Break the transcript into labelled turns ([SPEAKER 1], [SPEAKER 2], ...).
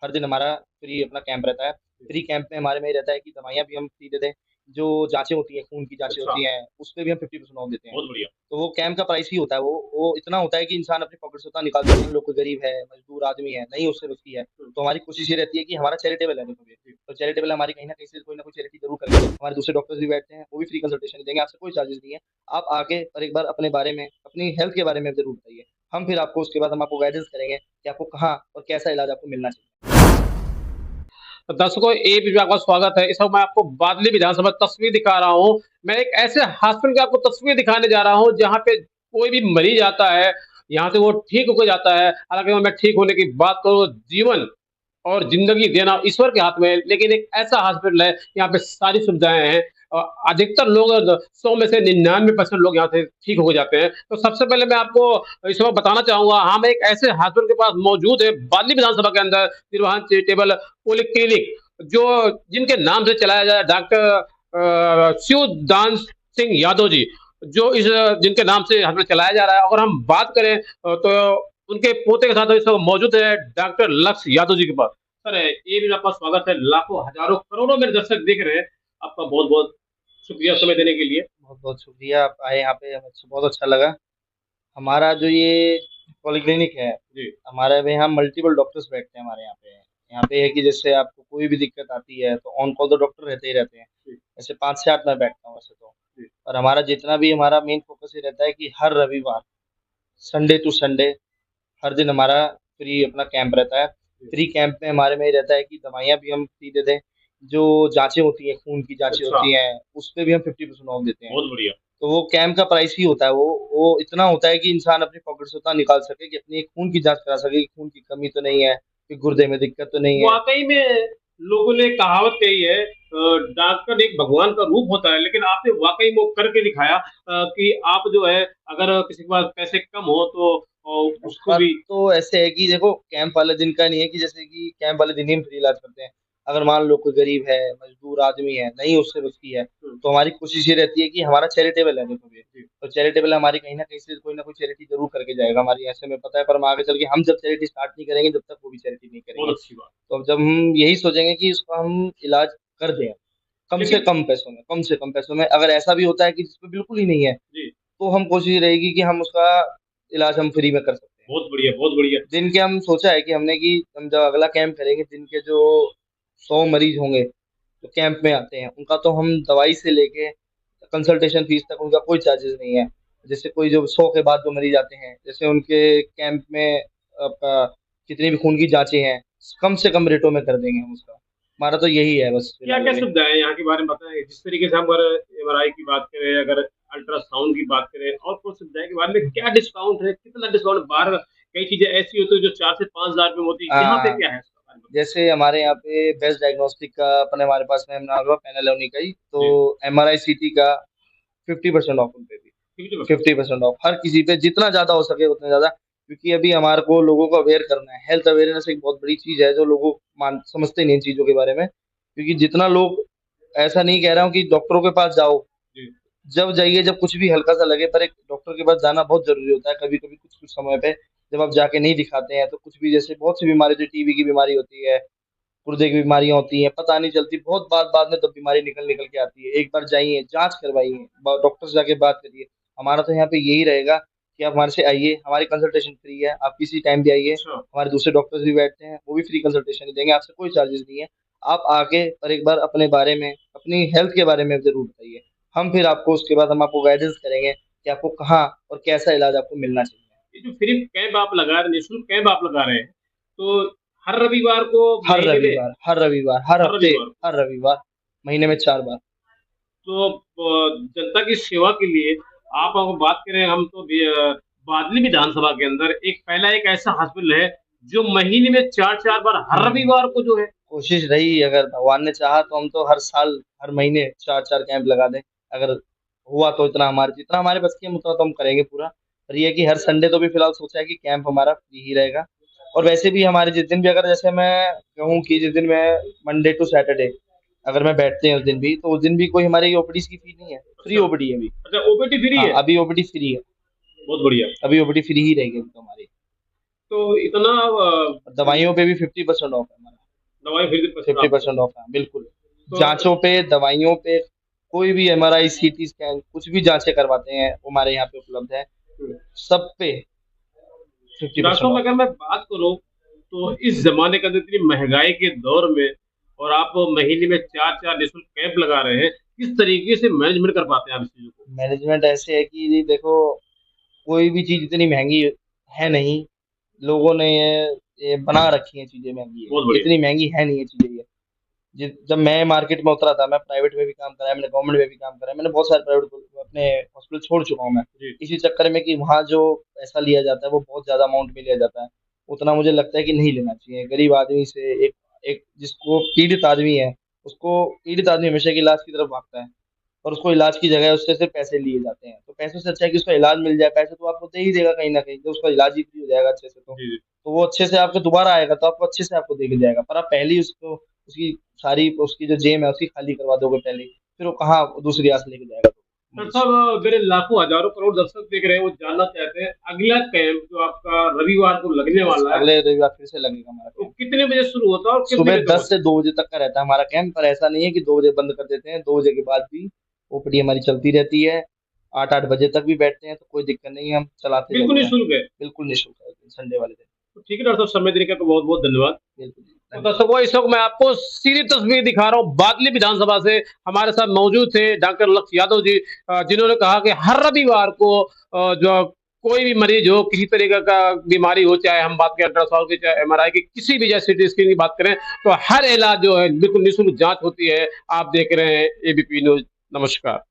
[SPEAKER 1] हर दिन हमारा फ्री अपना कैंप रहता है। फ्री कैंप में हमारे में ये रहता है कि दवाइयाँ भी हम फ्री देते हैं। जो जाँचें होती हैं, खून की जाँचें
[SPEAKER 2] अच्छा,
[SPEAKER 1] होती हैं, उसपे भी हम 50% ऑफ देते हैं।
[SPEAKER 2] बहुत बढ़िया।
[SPEAKER 1] तो वो कैंप का प्राइस ही होता है वो इतना होता है कि इंसान अपनी पॉकेट से उतना निकाल सकता है। मान लो कोई गरीब है, मजदूर आदमी है, नहीं उससे बचती है,
[SPEAKER 2] हुँ,
[SPEAKER 1] तो हमारी कोशिश ये रहती है कि हमारा चैरिटेबल है देखो ये।
[SPEAKER 2] जी,
[SPEAKER 1] तो चैरिटेबल हमारी कहीं न कहीं से कोई न कोई चैरिटी ज़रूर करेंगे। हमारे दूसरे डॉक्टर्स भी बैठते हैं, वो भी फ्री कंसल्टेशन देंगे, आपसे कोई चार्जेज़ नहीं है। आप आके और एक बार अपने बारे में, अपनी हेल्थ के बारे में ज़रूर बताइए। हम फिर आपको उसके बाद हम आपको गाइडेंस करेंगे कि आपको कहाँ और कैसा इलाज आपको मिलना चाहिए।
[SPEAKER 2] दर्शकों ए भी आपका स्वागत है। इस वक़्त मैं आपको बादली विधानसभा तस्वीर दिखा रहा हूँ। मैं एक ऐसे हॉस्पिटल की आपको तस्वीर दिखाने जा रहा हूँ जहाँ पे कोई भी मरीज़ आता है, यहाँ से वो ठीक होके जाता है। हालाँकि अगर मैं ठीक होने की बात करूँ जीवन और ज़िंदगी देना ईश्वर के हाथ में है, लेकिन एक ऐसा हॉस्पिटल है, यहाँ पे सारी सुविधाएँ हैं। अधिकतर लोग 100 में से 99% लोग यहाँ से ठीक हो जाते हैं। तो सबसे पहले मैं आपको इस वक़्त बताना चाहूँगा, हम एक ऐसे हॉस्पिटल के पास मौजूद हैं, बादली विधानसभा के अंदर, निर्वाहन चैरिटेबल पॉलीक्लिनिक, जो जिनके नाम से चलाया जाए डॉक्टर शिवदान सिंह यादव जी, जो इस जिनके नाम से हॉस्पिटल चलाया जा रहा है। अगर हम बात करें तो उनके पोते के साथ इस वक़्त मौजूद है डॉक्टर लक्ष्य यादव जी के पास। सर, ये भी आपका स्वागत है। लाखों, हज़ारों, करोड़ों मेरे दर्शक देख रहे हैं। आपका बहुत-बहुत शुक्रिया समय देने के लिए।
[SPEAKER 1] बहुत-बहुत शुक्रिया आप आए यहाँ पे, हमें बहुत अच्छा लगा। हमारा जो ये पॉलीक्लिनिक है,
[SPEAKER 2] जी,
[SPEAKER 1] हमारे में यहाँ मल्टीपल डॉक्टर्स बैठते हैं हमारे यहाँ पे। यहाँ पे है कि जैसे आपको कोई भी दिक्कत आती है, तो ऑन कॉल तो डॉक्टर रहते ही रहते हैं।
[SPEAKER 2] जी,
[SPEAKER 1] ऐसे 5 से 8 मैं बैठता हूँ वैसे तो।
[SPEAKER 2] जी।
[SPEAKER 1] और हमारा जितना भी हमारा मेन फ़ोकस ये रहता है कि हर रविवार, संडे टू संडे, हर दिन हमारा फ्री अपना कैंप रहता है।
[SPEAKER 2] जी।
[SPEAKER 1] फ्री कैंप में हमारे में ये रहता है कि दवाइयाँ भी हम फ्री देते हैं। जो जाँचें होती हैं, खून की जाँचें
[SPEAKER 2] अच्छा,
[SPEAKER 1] होती हैं, उसपे भी हम 50% ऑफ देते हैं।
[SPEAKER 2] बहुत बढ़िया।
[SPEAKER 1] तो वो कैंप का प्राइस ही होता है वो इतना होता है कि इंसान अपनी पॉकेट से उतना निकाल सके कि अपनी खून की जाँच करा सके कि खून की कमी तो नहीं है, कि गुर्दे में दिक्कत तो नहीं है।
[SPEAKER 2] वाक़ई में लोगों ने कहावत कही है, डॉक्टर एक भगवान का रूप होता है, लेकिन आपने वाक़ई में वो करके दिखाया, कि आप जो है अगर किसी के पास पैसे कम हो तो उसको
[SPEAKER 1] बात
[SPEAKER 2] भी
[SPEAKER 1] तो ऐसे है कि देखो कैंप वाले दिन का नहीं है कि जैसे कि कैंप वाले दिन ही हम फ्री इलाज करते हैं। अगर मान लो कोई गरीब है, मजदूर आदमी है, नहीं उससे बचती है,
[SPEAKER 2] हुँ,
[SPEAKER 1] तो हमारी कोशिश ये रहती है कि हमारा चैरिटेबल है देखो ये।
[SPEAKER 2] जी,
[SPEAKER 1] तो चैरिटेबल हमारी कहीं न कहीं से कोई न कोई चैरिटी ज़रूर करके जाएगा हमारी ऐसे में पता है, पर हम आगे चल के हम जब चैरिटी स्टार्ट नहीं करेंगे, जब तक वो भी चैरिटी नहीं
[SPEAKER 2] बहुत
[SPEAKER 1] करेंगे।
[SPEAKER 2] अच्छी बात।
[SPEAKER 1] तो अब जब हम यही सोचेंगे कि इसका हम इलाज कर दें,
[SPEAKER 2] लेकिन
[SPEAKER 1] कम से कम पैसों में, अगर ऐसा भी होता है कि जिसमें बिल्कुल ही नहीं है,
[SPEAKER 2] जी,
[SPEAKER 1] तो हम कोशिश रहेगी कि हम उसका इलाज हम फ्री में कर सकते हैं।
[SPEAKER 2] बहुत बढ़िया, बहुत बढ़िया।
[SPEAKER 1] दिन के हम सोचा है कि हमने कि हम जब अगला कैंप करेंगे, दिन के जो 100 मरीज़ होंगे, जो कैंप में आते हैं, उनका तो हम दवाई से लेके कंसल्टेशन फीस तक उनका कोई चार्जेज़ नहीं है। जैसे कोई जो 100 के बाद जो मरीज़ आते हैं, जैसे उनके कैंप में आपका जितनी भी खून की जाँचें हैं, कम से कम रेटों में कर देंगे हम उसका। हमारा तो यही है बस फिलहाल
[SPEAKER 2] क्या-क्या
[SPEAKER 1] अभी।
[SPEAKER 2] सुविधाएँ हैं यहाँ के बारे में बताएँ? जिस तरीके से हम अगर एमआरआई की बात करें, अगर अल्ट्रासाउंड की बात करें और कुछ सुविधाएँ के बारे में क्या डिस्काउंट है? कितना डिस्काउंट? बाहर कई चीज़ें ऐसी होती हैं जो 4 से 5 हज़ार में होती है, यहाँ पे
[SPEAKER 1] हाँ।
[SPEAKER 2] क्या है इसका बारे में?
[SPEAKER 1] जैसे हमारे यहाँ पे बेस्ट डायग्नोस्टिक का अपने हमारे पास में नाम पैनल है उन्हीं का ही,
[SPEAKER 2] जी,
[SPEAKER 1] तो एमआरआई, सीटी का 50% ऑफ उन पे भी।
[SPEAKER 2] ठीक है,
[SPEAKER 1] 50% ऑफ हर किसी पे जितना ज़्यादा हो सके उतना ज़्यादा, क्योंकि अभी हमारे को लोगों को अवेयर करना है। हेल्थ अवेयरनेस एक बहुत बड़ी चीज़ है जो लोग समझते नहीं इन चीज़ों के बारे में। क्योंकि जितना लोग ऐसा नहीं कह रहा हूँ कि डॉक्टरों के पास जाओ,
[SPEAKER 2] जी,
[SPEAKER 1] जब जाइए जब कुछ भी हल्का-सा लगे, पर एक डॉक्टर के पास जाना बहुत ज़रूरी होता है। कभी-कभी कुछ-कुछ समय पे जब आप जाके नहीं दिखाते हैं तो कुछ भी जैसे बहुत सी बीमारी होती है, टीबी की बीमारी होती है, गुर्दे की बीमारियाँ होती हैं, पता नहीं चलती, बहुत बाद में तब बीमारी निकल-निकल के आती है। एक बार जाइए, जाँच करवाइए, ब डॉक्टर से जाके बात करिए। हमारा तो यहाँ पे यही रहेगा कि आप हमारे से आइए, हमारी कंसल्टेशन फ्री है, आप किसी टाइम भी आइए,
[SPEAKER 2] अच्छा।
[SPEAKER 1] हमारे दूसरे डॉक्टर्स भी बैठते हैं, वो भी फ्री कंसल्टेशन देंगे, आपसे कोई चार्जेज़ नहीं है। आप आके और एक बार अपने बारे में, अपनी हेल्थ के बारे में ज़रूर बताइए। हम फिर आपको उसके बाद हम आपको गाइडेंस करेंगे कि आपको कहाँ और कैसा इलाज आपको मिलना चाहिए।
[SPEAKER 2] ये जो फ्री कैंप आप लगा रहे हैं, निःशुल्क कैंप आप लगा रहे हैं, तो हर रविवार को महीने में
[SPEAKER 1] हर रविवार, हर
[SPEAKER 2] हर
[SPEAKER 1] हफ्ते,
[SPEAKER 2] रविवार को
[SPEAKER 1] हर रविवार, महीने में 4 बार।
[SPEAKER 2] तो जनता की सेवा के लिए आप अगर बात करें हम तो बादली विधानसभा के अंदर एक पहला एक ऐसा हॉस्पिटल है जो महीने में 4-4 बार हर
[SPEAKER 1] हुँ।
[SPEAKER 2] रविवार को जो है
[SPEAKER 1] कोशिश रही अगर भगवान ने चाहा तो हम तो हर साल, हर महीने 4-4 कैंप लगा दें। अगर हुआ तो इतना हमारे जितना हमारे बस की है उतना तो हम करेंगे पूरा। पर ये है कि हर संडे तो भी फिलहाल सोचा है कि कैंप हमारा फ्री ही रहेगा। और वैसे भी हमारे जिस दिन भी अगर जैसे मैं कहूँ कि जिस दिन मैं मंडे टू सैटरडे अगर मैं बैठते हैं उस दिन भी, तो उस दिन भी कोई हमारी ओपीडीज़ की फी नहीं है, फ्री
[SPEAKER 2] अच्छा
[SPEAKER 1] ओपीडी है अभी।
[SPEAKER 2] अच्छा ओपीडी फ्री
[SPEAKER 1] हाँ,
[SPEAKER 2] है
[SPEAKER 1] अभी ओपीडी फ्री है।
[SPEAKER 2] बहुत बढ़िया
[SPEAKER 1] अभी ओपीडी फ्री ही रहेगी अभी तो हमारी।
[SPEAKER 2] तो इतना
[SPEAKER 1] और दवाइयों पे भी 50% ऑफ है हमारा।
[SPEAKER 2] दवाई 50% ऑफ है।
[SPEAKER 1] 50% ऑफ है, बिल्कुल।
[SPEAKER 2] तो
[SPEAKER 1] जाँचों पे, दवाइयों पे, कोई भी एमआरआई, सीटी स्कैन, कुछ भी जाँचें करवाते हैं, वो हमारे यहाँ पे उपलब्ध है।
[SPEAKER 2] हुँ।
[SPEAKER 1] सब पे
[SPEAKER 2] डॉक्टर
[SPEAKER 1] 50%
[SPEAKER 2] साहब
[SPEAKER 1] ऑफ।
[SPEAKER 2] अगर मैं बात करूँ, तो इस ज़माने के अंदर इतनी महँगाई के दौर में और आप महीने में 4-4 निःशुल्क कैंप लगा रहे हैं, किस तरीके से मैनेजमेंट कर पाते हैं आप इस चीज़ों को?
[SPEAKER 1] मैनेजमेंट ऐसे है कि जी देखो, कोई भी चीज़ इतनी महँगी है नहीं। लोगों ने ये बना रखी हैं चीज़ें महँगी है।
[SPEAKER 2] बहुत बढ़िया।
[SPEAKER 1] इतनी महँगी है नहीं ये चीज़ें ये। जि जब मैं मार्केट में उतरा था, मैं प्राइवेट में भी काम करा है, मैंने गवर्नमेंट में भी काम करा है, मैंने बहुत सारे प्राइवेट अपने हॉस्पिटल छोड़ चुका हूँ मैं।
[SPEAKER 2] जी,
[SPEAKER 1] इसी चक्कर में कि वहाँ जो पैसा लिया जाता है, वो बहुत ज़्यादा अमाउंट में लिया जाता है। उतना मुझे लगता है कि नहीं लेना चाहिए। गरीब आदमी से एक एक जिसको पीड़ित आदमी है, उसको पीड़ित आदमी हमेशा के इलाज की तरफ भागता है और उसको इलाज की जगह उससे सिर्फ़ पैसे लिए जाते हैं। तो पैसों से अच्छा है कि उसका इलाज मिल जाए, पैसे तो आपको दे ही देगा कहीं न कहीं, जब उसका इलाज ही फ्री हो जाएगा अच्छे से तो।
[SPEAKER 2] जी, जी।
[SPEAKER 1] तो वो अच्छे से आपको दोबारा आएगा, तो आपको अच्छे से आपको दे के जाएगा। पर आप पहले ही उसको उसकी सारी उसकी जो जेब है, उसकी खाली करवा दोगे पहले ही, फिर वो कहाँ दूसरी आस लेके जाएगा
[SPEAKER 2] डॉक्टर
[SPEAKER 1] मरीज़।
[SPEAKER 2] साहब मेरे लाखों, हज़ारों, करोड़ दर्शक देख रहे हैं, वो जानना चाहते हैं, अगला कैंप जो आपका रविवार को लगने
[SPEAKER 1] बस
[SPEAKER 2] वाला है,
[SPEAKER 1] अगले रविवार फिर से लगेगा हमारा
[SPEAKER 2] वो
[SPEAKER 1] कैंप।
[SPEAKER 2] कितने बजे शुरू होता है और कितने
[SPEAKER 1] सुबह
[SPEAKER 2] बजे तक
[SPEAKER 1] 10
[SPEAKER 2] होता
[SPEAKER 1] से 2 बजे तक का रहता है हमारा कैंप, पर ऐसा नहीं है कि 2 बजे बंद कर देते हैं, 2 बजे के बाद भी ओपीडी हमारी चलती रहती है। 8-8 बजे तक भी बैठते हैं, तो कोई दिक्कत नहीं है, हम
[SPEAKER 2] है?
[SPEAKER 1] चलाते
[SPEAKER 2] बिल्कुल
[SPEAKER 1] ज़रूर हैं।
[SPEAKER 2] निःशुल्क है।
[SPEAKER 1] बिल्कुल निःशुल्क है, संडे वाले दिन।
[SPEAKER 2] तो ठीक है डॉक्टर साहब, समय देने का बहुत-बहुत धन्यवाद।
[SPEAKER 1] बिल्कुल,
[SPEAKER 2] तो
[SPEAKER 1] धन्यवाद।
[SPEAKER 2] दर्शकों, इस वक्त मैं आपको सीधी तस्वीर दिखा रहा हूँ बादली विधानसभा से। हमारे साथ मौजूद थे डॉक्टर लक्ष्य यादव जी, जिन्होंने कहा कि हर रविवार को जो कोई भी मरीज हो, किसी तरीके का बीमारी हो, चाहे हम बात करें अल्ट्रासाउंड की, चाहे एमआरआई की, किसी भी, चाहे सीटी स्कैन की बात करें, तो हर इलाज जो है बिल्कुल निःशुल्क जांच होती है। आप देख रहे हैं एबीपी न्यूज। नमस्कार।